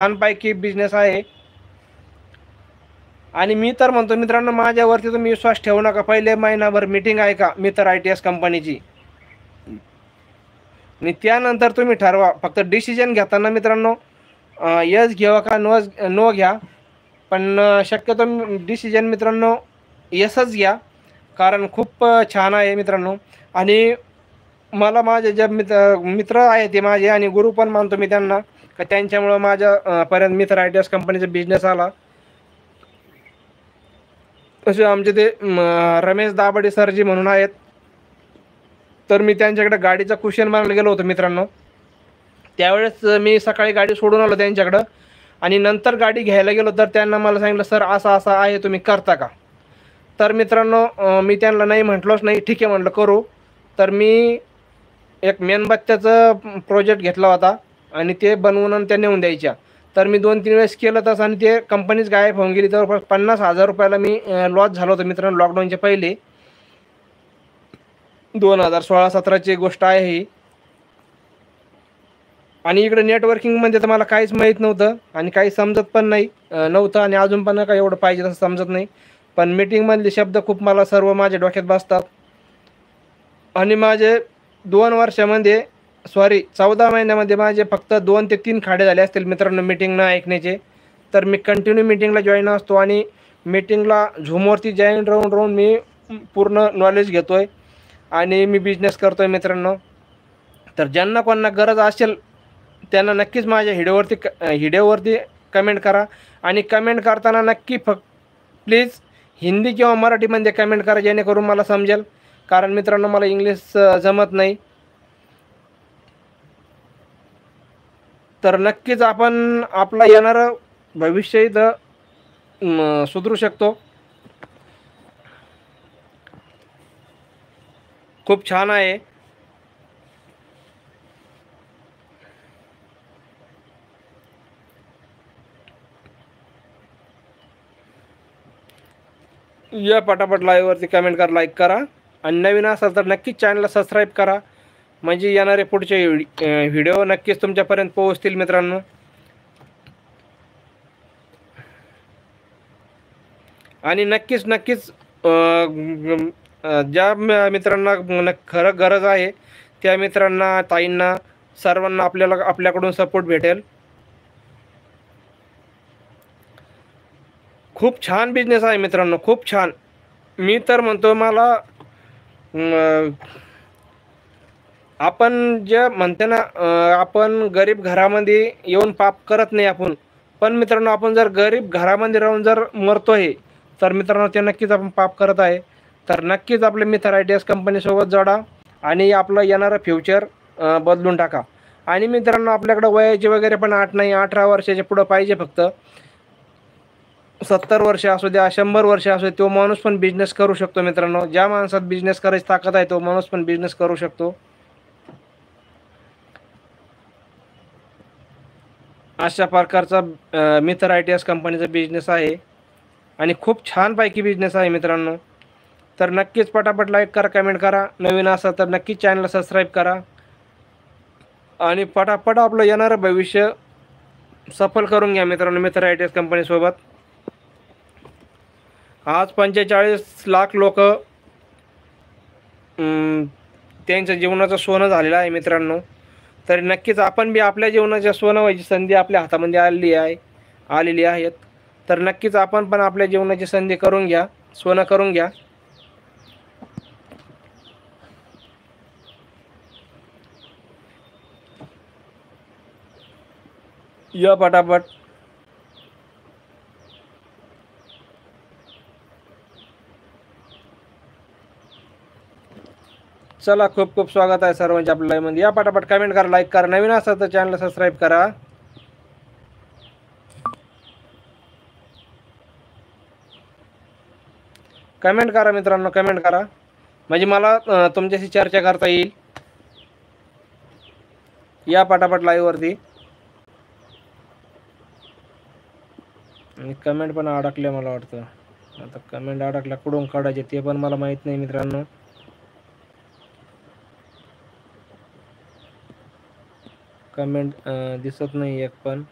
छानपैकी बिझनेस आहे. आणि मी तर म्हणतो मित्रांनो, माझ्यावरती तुम्ही विश्वास ठेवू नका. पहिले महिनाभर मीटिंग आहे का मित्र ITS कंपनीची, आणि त्यानंतर तुम्ही ठरवा. फक्त डिसिजन घेताना मित्रांनो यस घ्यावा का नो घ्या, पण शक्यतो डिसिजन मित्रांनो यसच घ्या, कारण खूप छान आहे मित्रांनो. आणि मला माझे जे मित्र आहे ते माझे, आणि गुरु पण मानतो मी त्यांना, का त्यांच्यामुळं माझ्या पर्यंत मित्र ITS कंपनीचा बिझनेस आला. तसे आमचे ते रमेश दाभाडे सरजी म्हणून आहेत, तर मी त्यांच्याकडे गाडीचा क्वेश्चन मारायला गेलो होतो मित्रांनो. त्यावेळेस मी सकाळी गाडी सोडून आलो त्यांच्याकडं, आणि नंतर गाडी घ्यायला गेलो तर त्यांना मला सांगितलं, सर असं असं आहे, तुम्ही करता का? तर मित्रांनो मी त्यांना नाही म्हटलोच नाही. ठीक आहे म्हटलं करू. तर मी एक मेणबत्त्याचं प्रोजेक्ट घेतला होता, आणि ते बनवून आणि त्या नेऊन द्यायच्या. तर मी 2-3 वेळेस केलं तसं, आणि ते कंपनीच गायब होऊन गेली. जवळपास 50,000 रुपयाला मी लॉस झालो होतो मित्रांनो, लॉकडाऊनच्या पहिले. 2016-17ची गोष्ट आहे ही. आणि इकडे नेटवर्किंगमध्ये तर मला काहीच माहीत नव्हतं, आणि काही समजत पण नाही नव्हतं, आणि अजून पण काय एवढं पाहिजे तसं समजत नाही. पण मीटिंगमधले शब्द खूप मला सर्व माझ्या डोक्यात बसतात. आणि माझे 2 वर्षामध्ये, सॉरी 14 महिन्यामध्ये माझे फक्त 2 ते 3 खाडे झाले असतील मित्रांनो मीटिंग न ऐकण्याचे. तर मी कंटिन्यू मीटिंगला जॉईन असतो, आणि मीटिंगला झूमवरती जॉईन राहून राहून मी पूर्ण नॉलेज घेतो आहे, आणि मी बिझनेस करतो आहे मित्रांनो. तर ज्यांना कोणाला गरज असेल त्यांना नक्कीच माझ्या व्हिडिओवरती कमेंट करा. आणि कमेंट करताना नक्की प्लीज हिंदी किंवा मराठीमध्ये कमेंट करा, जेणेकरून मला समजेल, कारण मित्रांनो मला इंग्लिश जमत नाही. तर नक्कीच आपण आपला येणारं भविष्य इथं सुधरू शकतो. खूप छान आहे. या पटापट लाईव्हवरती कमेंट करा, लाईक करा, आणि नवीन असाल तर नक्कीच चॅनलला सबस्क्राईब करा, म्हणजे येणारे पुढचे व्हिडिओ नक्कीच तुमच्यापर्यंत पोहोचतील मित्रांनो. आणि नक्कीच नक्कीच ज्या मित्रांना खरं गरज आहे त्या मित्रांना, ताईंना, सर्वांना आपल्याकडून सपोर्ट भेटेल. खूप छान बिझनेस आहे मित्रांनो, खूप छान. मी तर म्हणतो मला आपण जे म्हणते ना, आपण गरीब घरामध्ये येऊन पाप करत नाही आपण. पण मित्रांनो आपण जर गरीब घरामध्ये राहून जर मरतोय, तर मित्रांनो ते नक्कीच आपण पाप करत आहे. तर नक्कीच आपले मित्र ITS कंपनीसोबत जोडा, आणि आपलं येणारं फ्युचर बदलून टाका. आणि मित्रांनो आपल्याकडं वयाचे वगैरे पण 8 नाही, 18 वर्षाच्या पुढं पाहिजे फक्त. 70 वर्ष असू द्या, 100 वर्ष असू द्या, तो माणूस पण बिझनेस करू शकतो मित्रांनो. ज्या माणसात बिझनेस करायची ताकद आहे तो माणूस पण बिझनेस करू शकतो. अशा प्रकारचा मित्र ITS कंपनीचा बिझनेस आहे, आणि खूप छानपैकी बिझनेस आहे मित्रांनो. तर नक्कीच पटापट लाईक करा, कमेंट करा. नवीन असाल तर नक्कीच चॅनलला सबस्क्राईब करा, आणि पटापट आपलं येणारं भविष्य सफल करून घ्या मित्रांनो मित्र ITS कंपनीसोबत. आज 45 लाख लोक त्यांच्या जीवनाचं सोनं झालेलं आहे मित्रांनो. तर नक्कीच आपण बी आपल्या जीवनाच्या सोनं व्हायची संधी आपल्या हातामध्ये आलेली आहेत. तर नक्कीच आपण पण आपल्या जीवनाची संधी करून घ्या, सोनं करून घ्या. या पटापट. चला, खूप खूप स्वागत आहे सर्वांचे आपल्या लाईव्हमध्ये. या पटापट कमेंट करा, लाईक करा. नवीन असाल तर चॅनलला सबस्क्राईब करा. कमेंट करा मित्रांनो, कमेंट करा, म्हणजे मला तुमच्याशी चर्चा करता येईल. या पटापट लाईव्हवरती. आणि कमेंट पण अडकले मला वाटतं. आता कमेंट अडकल्या, कुठून काढायचे ते पण मला माहीत नाही मित्रांनो. कमेंट दिसत नाही एक पण.